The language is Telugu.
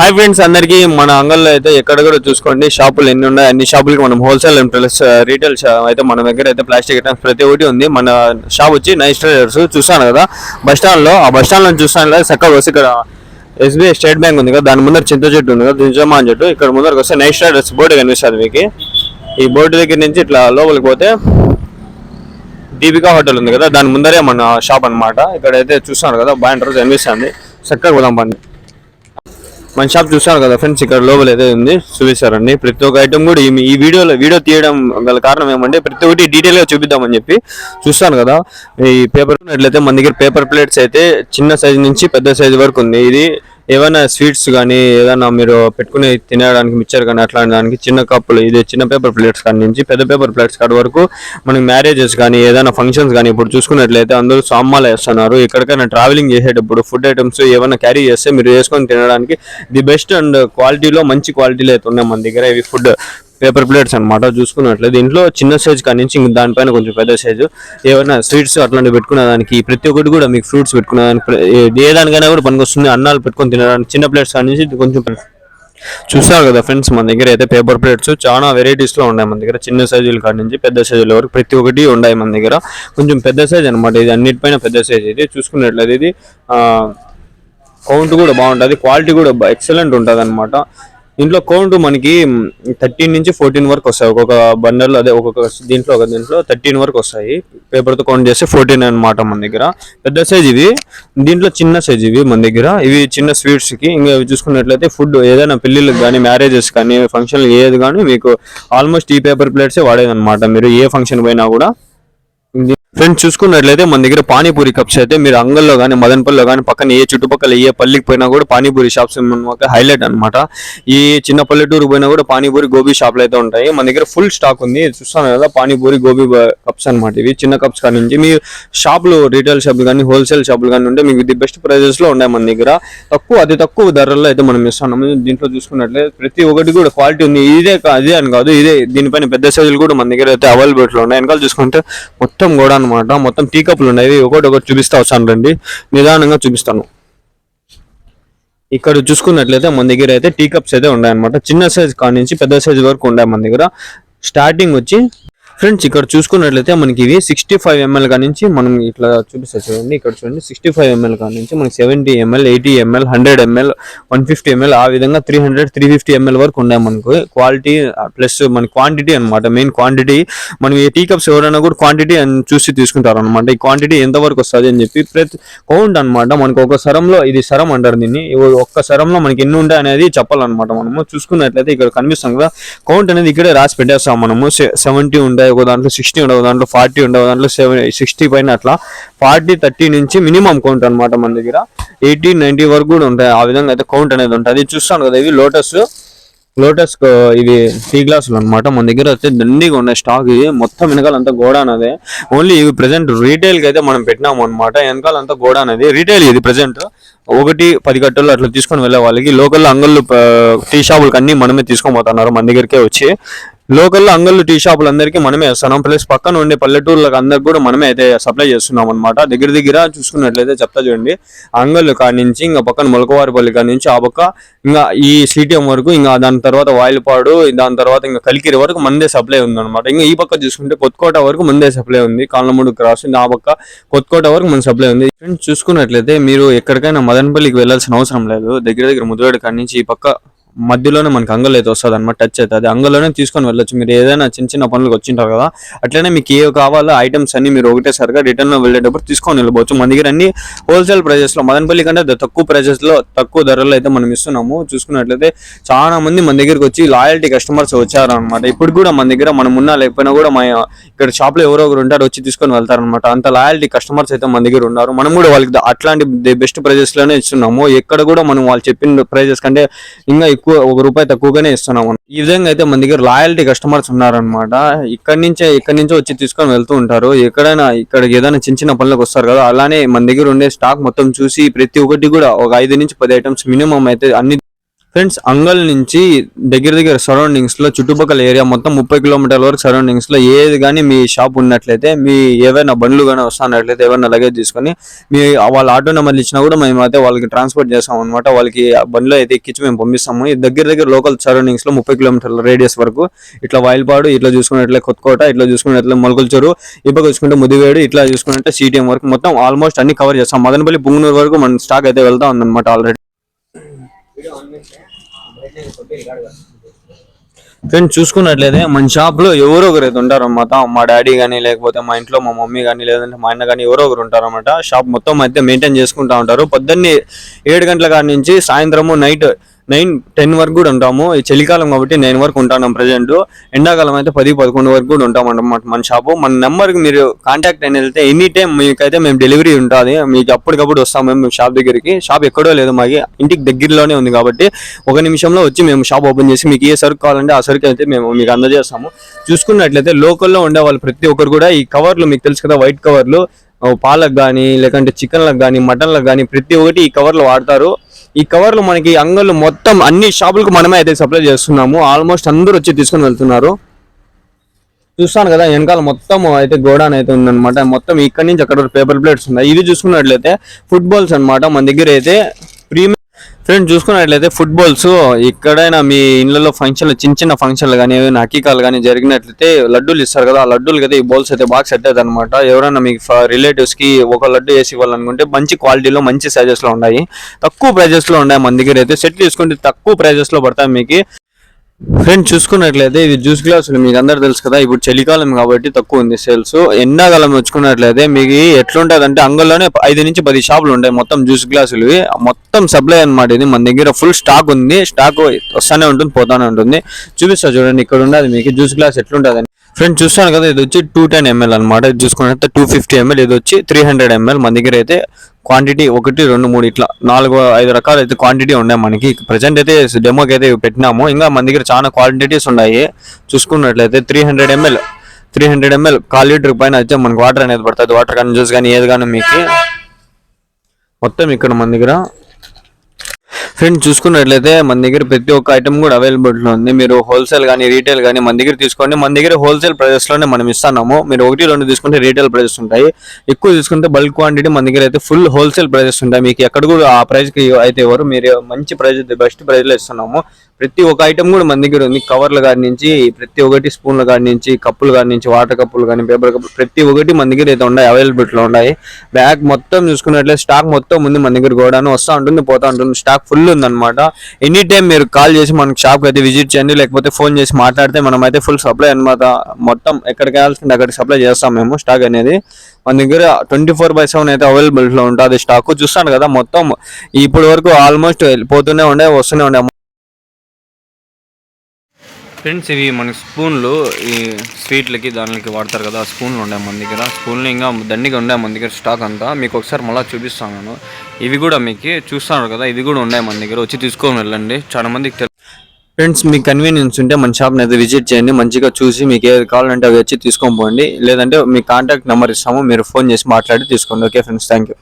హాయ్ ఫ్రెండ్స్ అందరికీ మన అంగల్లో అయితే ఎక్కడ కూడా చూసుకోండి షాపులు ఎన్ని ఉన్నాయి అన్ని షాపులకి మనం హోల్సేల్ అండ్ ప్లస్ రీటైల్ అయితే మన దగ్గర అయితే ప్లాస్టిక్ ఐటమ్స్ ప్రతి ఒక్కటి ఉంది. మన షాప్ వచ్చి నైస్ ట్రేడర్స్ చూస్తాను కదా బస్ స్టాండ్ లో. ఆ బస్ స్టాండ్ లో చూస్తాను కదా చక్కగా వస్తే ఇక్కడ ఎస్బీఐ స్టేట్ బ్యాంక్ ఉంది కదా, దాని ముందర చింత చెట్టు ఉంది కదా, దించమాన్ చెట్టు. ఇక్కడ ముందరకు వస్తే నైస్ ట్రేడర్స్ బోర్డు కనిపిస్తుంది మీకు. ఈ బోర్డు దగ్గర నుంచి ఇట్లా లోపలికి పోతే దీపికా హోటల్ ఉంది కదా, దాని ముందరే మన షాప్ అనమాట. ఇక్కడైతే చూస్తాను కదా బాగా కనిపిస్తుంది. చక్కగా పోదాం పండి. మన షాప్ చూస్తాను కదా ఫ్రెండ్స్, ఇక్కడ లోపల అయితే ఉంది చూపిస్తారండి. ప్రతి ఒక్క ఐటమ్ కూడా ఈ వీడియో తీయడం గల కారణం ఏమంటే ప్రతి ఒక్కటి డీటెయిల్ గా చూపిద్దామని చెప్పి. చూస్తాను కదా ఈ పేపర్ ఎట్లయితే మన దగ్గర పేపర్ ప్లేట్స్ అయితే చిన్న సైజు నుంచి పెద్ద సైజు వరకు ఉంది. ఇది ఏమైనా స్వీట్స్ కానీ ఏదైనా మీరు పెట్టుకుని తినడానికి మిక్చర్ కానీ అట్లాంటి దానికి చిన్న కప్పులు, ఇది చిన్న పేపర్ ప్లేట్స్ కానీ నుంచి పెద్ద పేపర్ ప్లేట్స్ కాడి వరకు మనకి మ్యారేజెస్ కానీ ఏదైనా ఫంక్షన్స్ కానీ ఇప్పుడు చూసుకున్నట్లయితే అందరూ సామాన్లు వేస్తున్నారు. ఎక్కడికైనా ట్రావెలింగ్ చేసేటప్పుడు ఫుడ్ ఐటమ్స్ ఏమైనా క్యారీ చేస్తే మీరు వేసుకొని తినడానికి ది బెస్ట్ అండ్ క్వాలిటీలో మంచి క్వాలిటీలో అయితే ఉన్నాయి మన దగ్గర. ఇవి ఫుడ్ పేపర్ ప్లేట్స్ అనమాట. చూసుకున్నట్లయితే దీంట్లో చిన్న సైజ్ కానీ నుంచి ఇంక దానిపైన కొంచెం పెద్ద సైజు ఏమైనా స్వీట్స్ అట్లాంటివి పెట్టుకునే దానికి, ప్రతి ఒక్కటి కూడా మీకు ఫ్రూట్స్ పెట్టుకునే దానికి ఏ దానికైనా కూడా పనికి వస్తుంది. అన్నాలు పెట్టుకొని తినడానికి చిన్న ప్లేట్స్ కానీ నుంచి కొంచెం చూస్తారు కదా ఫ్రెండ్స్, మన దగ్గర అయితే పేపర్ ప్లేట్స్ చాలా వెరైటీస్ లో ఉన్నాయి మన దగ్గర. చిన్న సైజుల కాడి నుంచి పెద్ద సైజుల వరకు ప్రతి ఒక్కటి ఉన్నాయి మన దగ్గర. కొంచెం పెద్ద సైజ్ అనమాట ఇది, అన్నిటిపైన పెద్ద సైజ్. ఇది చూసుకున్నట్లయితే ఇది కౌంట్ కూడా బాగుంటుంది, క్వాలిటీ కూడా ఎక్సలెంట్ ఉంటుంది అనమాట. దీంట్లో కౌంట్ మనకి 13 నుంచి 14 వరకు వస్తాయి ఒక్కొక్క బండల్. అదే ఒక్కొక్క దీంట్లో 13 వరకు వస్తాయి. పేపర్తో కౌంట్ చేస్తే 14 అనమాట మన దగ్గర. పెద్ద సైజ్ ఇవి, దీంట్లో చిన్న సైజ్ ఇవి మన దగ్గర. ఇవి చిన్న స్వీట్స్ కి. ఇంకా చూసుకున్నట్లయితే ఫుడ్ ఏదైనా పెళ్లిళ్ళకి కానీ మ్యారేజెస్ కానీ ఫంక్షన్ ఏది కానీ మీకు ఆల్మోస్ట్ ఈ పేపర్ ప్లేట్సే వాడేది అనమాట. మీరు ఏ ఫంక్షన్ పోయినా కూడా. ఫ్రెండ్స్ చూసుకున్నట్లయితే మన దగ్గర పానీపూరి కప్స్ అయితే మీరు అంగల్లో కానీ మదనపల్లిలో కానీ పక్కన ఏ చుట్టుపక్కల ఏ పల్లికి పోయినా కూడా పానీపూరి షాప్స్ హైలైట్ అనమాట. ఈ చిన్న పల్లెటూరు పోయినా కూడా పానీపూరి గోబీ షాప్లు అయితే ఉంటాయి మన దగ్గర. ఫుల్ స్టాక్ ఉంది చూస్తాను కదా, పానీపూరి గోబీ కప్స్ అనమాట. ఇవి చిన్న కప్స్ కానీ నుంచి మీ షాపులు రీటైల్ షాపులు కానీ హోల్సేల్ షాపులు కానీ ఉంటే మీకు ది బెస్ట్ ప్రైజెస్ లో ఉన్నాయి మన దగ్గర. అతి తక్కువ ధరల్లో అయితే మనం ఇస్తున్నాము. దీంట్లో చూసుకున్నట్లయితే ప్రతి ఒక్కటి కూడా క్వాలిటీ ఉంది. అదే అని కాదు, ఇదే దీనిపైన పెద్ద సైజులు కూడా మన దగ్గర అయితే అవైలబుల్ లో ఉన్నాయి. వెనకాల చూసుకుంటే మొత్తం కూడా అనమాట, మొత్తం టీ కప్పులు ఉన్నాయి. ఒకటి చూపిస్తా వస్తాను రండి, నిదానంగా చూపిస్తాను. ఇక్కడ చూసుకున్నట్లయితే మన దగ్గర అయితే టీ కప్స్ అయితే ఉన్నాయన్నమాట. చిన్న సైజ్ కాడి నుంచి పెద్ద సైజ్ వరకు ఉన్నాయి మన దగ్గర. స్టార్టింగ్ వచ్చి ఫ్రెండ్స్ ఇక్కడ చూసుకున్నట్లయితే మనకి ఇవి 65 ml కా నుంచి మనం ఇట్లా చూపిస్తా చూడండి. ఇక్కడ చూడండి 65 ml కా నుంచి మనకి 70 ml, 80 ml, 100 ml, 150 ml ఆ విధంగా 300, 350 ml వరకు ఉన్నాయి మనకు. క్వాలిటీ ప్లస్ మన క్వాంటిటీ అనమాట. మెయిన్ క్వాంటిటీ మనం ఈ టీ కప్స్ ఎవరైనా కూడా క్వాంటిటీ అని చూసి తీసుకుంటారు అనమాట. ఈ క్వాంటిటీ ఎంత వరకు వస్తుంది అని చెప్పి ప్రతి కౌంట్ అనమాట. మనకు ఒక సరంలో, ఇది సరం అంటారు దీన్ని, ఒక్క సరంలో మనకి ఎన్ని ఉంటాయి అనేది చెప్పాలన్నమాట. మనము చూసుకున్నట్లయితే ఇక్కడ కనిపిస్తాం కదా కౌంట్ అనేది ఇక్కడే రాసి పెట్టేస్తాం మనము. 70 ఉంటాయి, ఒక దాంట్లో 60 ఉండవు, దాంట్లో 40 ఉండవు, దాంట్లో 60 పైన అట్లా 40, 30 నుంచి మినిమం కౌంట్ అనమాట మన దగ్గర. 80, 90 వరకు కూడా ఉంటాయి. ఆ విధంగా అయితే కౌంట్ అనేది ఉంటుంది. చూస్తాను కదా ఇవి లోటస్ ఇవి టీ గ్లాసులు అనమాట. మన దగ్గర అయితే దండిగా ఉన్నాయి స్టాక్. ఇది మొత్తం వెనకాలంతా గోడాన్ అదే. ఓన్లీ ఇవి ప్రెసెంట్ రీటైల్ కి అయితే మనం పెట్టినాము అనమాట. వెనకాలంతా గోడాన్ అది రీటైల్. ఇది ప్రెసెంట్ 1-10 కట్టలు అట్లా తీసుకొని వెళ్ళే వాళ్ళకి లోకల్లో అంగళ్ళు టీ షాపులకి అన్ని మనమే తీసుకొని పోతున్నారు మన దగ్గరికే వచ్చి. లోకల్లో అంగళ్ళు టీ షాపులు అందరికీ మనమే వేస్తున్నాం. ప్లస్ పక్కన ఉండే పల్లెటూర్లకు అందరికి కూడా మనమే అయితే సప్లై చేస్తున్నాం అనమాట. దగ్గర చూసుకున్నట్లయితే చెప్తా చూడండి, అంగళ్ళు కాడి నుంచి ఇంకా పక్కన మొలకవారిపల్లి కాడి నుంచి ఆ పక్క ఇంకా ఈ సిటిఎం వరకు, ఇంకా దాని తర్వాత వాయిలపాడు, దాని తర్వాత ఇంకా కలికిరి వరకు మందే సప్లై ఉంది అనమాట. ఇంకా ఈ పక్క చూసుకుంటే కొత్తకోట వరకు మందే సప్లై ఉంది. కాళ్ళమూడు క్రాస్ ఆ పక్క కొత్తకోట వరకు మన సప్లై ఉంది. ఫ్రెండ్స్ చూసుకున్నట్లయితే మీరు ఎక్కడికైనా మదనపల్లికి వెళ్ళాల్సిన అవసరం లేదు. దగ్గర ముద్రగడ కాడి నుంచి ఈ పక్క మధ్యలోనే మనకి అంగల్ అయితే వస్తుంది అనమాట. టచ్ అవుతుంది, అంగల్లోనే తీసుకొని వెళ్ళొచ్చు. మీరు ఏదైనా చిన్న పనులకు వచ్చింటారు కదా, అట్లనే మీకు ఏ కావాలో ఐటమ్స్ అన్ని మీరు ఒకటేసారిగా రిటర్న్ లో వెళ్ళేటప్పుడు తీసుకొని వెళ్ళిపోవచ్చు. మన దగ్గర అన్ని హోల్సేల్ ప్రైజెస్ లో, మదనపల్లి కంటే తక్కువ ప్రైజెస్ లో తక్కువ ధరల్లో అయితే మనం ఇస్తున్నాము. చూసుకున్నట్లయితే చాలా మంది మన దగ్గరికి వచ్చి లాయల్టీ కస్టమర్స్ వచ్చారు అనమాట. ఇప్పుడు కూడా మన దగ్గర మనం ఉన్నా లేకపోయినా కూడా మా ఇక్కడ షాప్ లో ఎవరో ఒకరు ఉంటారు, వచ్చి తీసుకొని వెళ్తారనమాట. అంత లాయల్టీ కస్టమర్స్ అయితే మన దగ్గర ఉన్నారు. మనం కూడా వాళ్ళకి అట్లాంటి బెస్ట్ ప్రైజెస్ లోనే ఇస్తున్నాము. ఎక్కడ కూడా మనం వాళ్ళు చెప్పిన ప్రైజెస్ కంటే ఇంకా ₹1 తక్కువగానే ఇస్తున్నాము. ఈ విధంగా అయితే మన దగ్గర లాయల్టీ కస్టమర్స్ ఉన్నారనమాట. ఇక్కడి నుంచే వచ్చి తీసుకొని వెళ్తూ ఉంటారు. ఇక్కడికి ఏదైనా చిన్న పనులకు వస్తారు కదా, అలానే మన దగ్గర ఉండే స్టాక్ మొత్తం చూసి ప్రతి ఒక్కటి కూడా ఒక 5 నుంచి 10 ఐటమ్స్ మినిమం అయితే అన్ని ఫ్రెండ్స్ అంగల్ నుంచి దగ్గర సరౌండింగ్స్ లో చుట్టుపక్కల ఏరియా మొత్తం 30 కిలోమీటర్ల వరకు సరౌండింగ్స్ లో ఏది కానీ మీ షాప్ ఉన్నట్లయితే, మీ ఏవైనా బండ్లు కానీ వస్తున్నట్లయితే, ఏమైనా లగేజ్ తీసుకొని మీ వాళ్ళ ఆటో నెంబర్లు ఇచ్చినా కూడా మేము అయితే వాళ్ళకి ట్రాన్స్పోర్ట్ చేస్తాం అనమాట. వాళ్ళకి బండ్లో అయితే ఎక్కించి మేము పంపిస్తాము. దగ్గర లోకల్ సరౌండింగ్స్ లో 30 కిలోమీటర్ల రేడియస్ వరకు ఇట్లా వాయిల్పాడు, ఇట్లా చూసుకున్నట్లే కొత్తకోట, ఇట్లా చూసుకున్నట్లే మొలకల్చూరు, ఇప్పుడు చూసుకుంటే ముదివేడు, ఇట్లా చూసుకున్నట్టే సిటిఎం వరకు మొత్తం ఆల్మోస్ట్ అన్ని కవర్ చేస్తాం. మదనపల్లి పుంగనూరు వరకు మన స్టాక్ అయితే వెళ్తా ఉందన్నమాట ఆల్రెడీ. ఫ్రెండ్స్ చూసుకున్నట్లయితే మన షాప్ లో ఎవరో ఒకరు అయితే ఉంటారు అన్నమాట. మా డాడీ కానీ, లేకపోతే మా ఇంట్లో మా మమ్మీ కానీ, లేదంటే మా అన్న కానీ ఎవరో ఒకరు ఉంటారు అన్నమాట. షాప్ మొత్తం అయితే మెయింటైన్ చేసుకుంటా ఉంటారు. పొద్దున్నే 7 గంటల కాడి నుంచి సాయంత్రము నైట్ 9-10 వరకు కూడా ఉంటాము. ఈ చలికాలం కాబట్టి 9 వరకు ఉంటాం ప్రజెంట్. ఎండాకాలం అయితే 10-11 వరకు కూడా ఉంటాం అన్నమాట మన షాపు. మన నెంబర్కి మీరు కాంటాక్ట్ అని వెళ్తే ఎనీ టైం మీకైతే మేము డెలివరీ ఉంటుంది. మీకు అప్పటికప్పుడు వస్తాం మేము షాప్ దగ్గరికి. షాప్ ఎక్కడో లేదు, మాకు ఇంటికి దగ్గరలోనే ఉంది కాబట్టి 1 నిమిషంలో వచ్చి మేము షాప్ ఓపెన్ చేసి మీకు ఏ సరుకు కావాలంటే ఆ సరుకు అయితే మేము మీకు అందజేస్తాము. చూసుకున్నట్లయితే లోకల్లో ఉండే వాళ్ళు ప్రతి ఒక్కరు కూడా ఈ కవర్లు మీకు తెలుసు కదా, వైట్ కవర్లు పాలకు కానీ, లేకంటే చికెన్లకు కానీ, మటన్లకు కానీ ప్రతి ఒక్కటి ఈ కవర్లు వాడతారు. ఈ కవర్లు మనకి అంగళ్ళు మొత్తం అన్ని షాపులకు మనమే అయితే సప్లై చేస్తున్నాము. ఆల్మోస్ట్ అందరూ వచ్చి తీసుకొని వెళ్తున్నారు. చూస్తాను కదా వెనకాల మొత్తం అయితే గోడాన్ అయితే ఉందన్నమాట. మొత్తం ఇక్కడ నుంచి అక్కడ పేపర్ ప్లేట్స్ ఉన్నాయి. ఇది చూసుకున్నట్లయితే ఫుట్బాల్స్ అనమాట. మన దగ్గర అయితే ప్రీమియం ఫ్రెండ్స్ చూసుకున్నట్లయితే ఫుట్బాల్స్ ఎక్కడైనా మీ ఇళ్లలో ఫంక్షన్లు, చిన్న ఫంక్షన్లు కానీ, ఏదైనా హకీకాలు కానీ జరిగినట్లయితే లడ్డూలు ఇస్తారు కదా, ఆ లడ్డూలు కదా ఈ బాల్స్ అయితే బాగా సెట్ అవుతుంది అనమాట. ఎవరైనా మీకు రిలేటివ్స్ కి ఒక లడ్డు వేసి ఇవ్వాలనుకుంటే మంచి క్వాలిటీలో మంచి సైజెస్ లో ఉన్నాయి, తక్కువ ప్రైజెస్ లో ఉన్నాయి. మన దగ్గర అయితే సెట్ తీసుకుంటే తక్కువ ప్రైజెస్ లో పడతాయి మీకు. ఫ్రెండ్స్ చూసుకున్నట్లయితే ఇది జ్యూస్ గ్లాసులు మీకు అందరు తెలుసు కదా, ఇప్పుడు చలికాలం కాబట్టి తక్కువ ఉంది సేల్స్. ఎండాకాలం వచ్చుకున్నట్లయితే మీకు ఎట్లుంటది అంటే అంగల్లోనే 5 నుంచి 10 షాపులు ఉంటాయి మొత్తం జ్యూస్ గ్లాసులు. మొత్తం సప్లై అనమాట. ఇది మన దగ్గర ఫుల్ స్టాక్ ఉంది. స్టాక్ వస్తానే ఉంటుంది, పోతానే ఉంటుంది. చూపిస్తా చూడండి, ఇక్కడ ఉండదు మీకు జ్యూస్ గ్లాస్ ఎట్లుంటది. ఫ్రెండ్స్ చూస్తాను కదా, ఇది వచ్చి 210 ml అనమాట. ఇది చూసుకున్నట్లయితే 250 ml, ఇది వచ్చి 300 ml. మన దగ్గర అయితే క్వాంటిటీ 1, 2, 3 ఇట్లా 4-5 రకాలు అయితే క్వాంటిటీ ఉన్నాయి మనకి. ప్రజెంట్ అయితే డెమోకి అయితే పెట్టినాము. ఇంకా మన దగ్గర చాలా క్వాంటిటీస్ ఉన్నాయి. చూసుకున్నట్లయితే 300 ml 1/4 లీటర్ పైన అయితే మనకి వాటర్ అనేది పడుతుంది. వాటర్ కానీ, జ్యూస్ కానీ, ఏది కానీ మీకు మొత్తం ఇక్కడ మన దగ్గర. ఫ్రెండ్స్ చూసుకున్నట్లయితే మన దగ్గర ప్రతి ఒక్క ఐటమ్ కూడా అవైలబుల్లో ఉంది. మీరు హోల్సేల్ కానీ, రీటైల్ కానీ మన దగ్గర తీసుకోండి. మన దగ్గర హోల్సేల్ ప్రైజెస్ లోనే మనం ఇస్తున్నాము. మీరు 1-2 తీసుకుంటే రీటైల్ ప్రైజెస్ ఉంటాయి, ఎక్కువ తీసుకుంటే బల్క్ క్వాంటిటీ మన దగ్గర అయితే ఫుల్ హోల్సేల్ ప్రైజెస్ ఉంటాయి. మీకు ఎక్కడ కూడా ఆ ప్రైస్ కి అయితే ఎవరు, మీరు మంచి ప్రైస్, బెస్ట్ ప్రైస్ లో ఇస్తున్నాము. ప్రతి ఒక్క ఐటమ్ కూడా మన దగ్గర ఉంది. కవర్ల కాడి నుంచి ప్రతి ఒక్కటి, స్పూన్ల కాడి నుంచి, కప్పులు కాడి నుంచి, వాటర్ కప్పులు కానీ, పేపర్ కప్పులు ప్రతి ఒక్కటి మన దగ్గర అయితే ఉన్నాయి, అవైలబిలిటీలో ఉన్నాయి. బ్యాగ్ మొత్తం చూసుకున్నట్లయితే స్టాక్ మొత్తం ఉంది మన దగ్గర. గోడాను వస్తూ ఉంటుంది, పోతా ఉంటుంది. స్టాక్ ఫుల్ ఉందన్నమాట. ఎనీ టైం మీరు కాల్ చేసి మనకి షాప్ అయితే విజిట్ చేయండి, లేకపోతే ఫోన్ చేసి మాట్లాడితే మనం అయితే ఫుల్ సప్లై అనమాట. మొత్తం ఎక్కడికి వెళ్ళాల్సింటే అక్కడికి సప్లై చేస్తాం మేము. స్టాక్ అనేది మన దగ్గర 24/7 అయితే అవైలబిలిటీలో ఉంటుంది స్టాక్. చూస్తాను కదా మొత్తం ఇప్పటి వరకు ఆల్మోస్ట్ పోతూనే ఉండే, వస్తూనే ఉండే. ఫ్రెండ్స్ ఇవి మన స్పూన్లు, ఈ స్వీట్లకి దానికి వాడతారు కదా, స్పూన్లు ఉన్నాయి మన దగ్గర. స్పూన్లు ఇంకా దండిగా ఉన్నాయి మన దగ్గర స్టాక్ అంతా. మీకు ఒకసారి మళ్ళీ చూపిస్తాను నేను. ఇవి కూడా మీకు చూస్తున్నారు కదా, ఇవి కూడా ఉన్నాయి మన దగ్గర. వచ్చి తీసుకొని వెళ్ళండి. చాలా మందికి ఫ్రెండ్స్ మీకు కన్వీనియన్స్ ఉంటే మన షాప్ని అయితే విజిట్ చేయండి. మంచిగా చూసి మీకు ఏది కావాలంటే అవి వచ్చి తీసుకొని పోండి. లేదంటే మీ కాంటాక్ట్ నెంబర్ ఇస్తాము, మీరు ఫోన్ చేసి మాట్లాడి తీసుకోండి. Okay friends, thank you.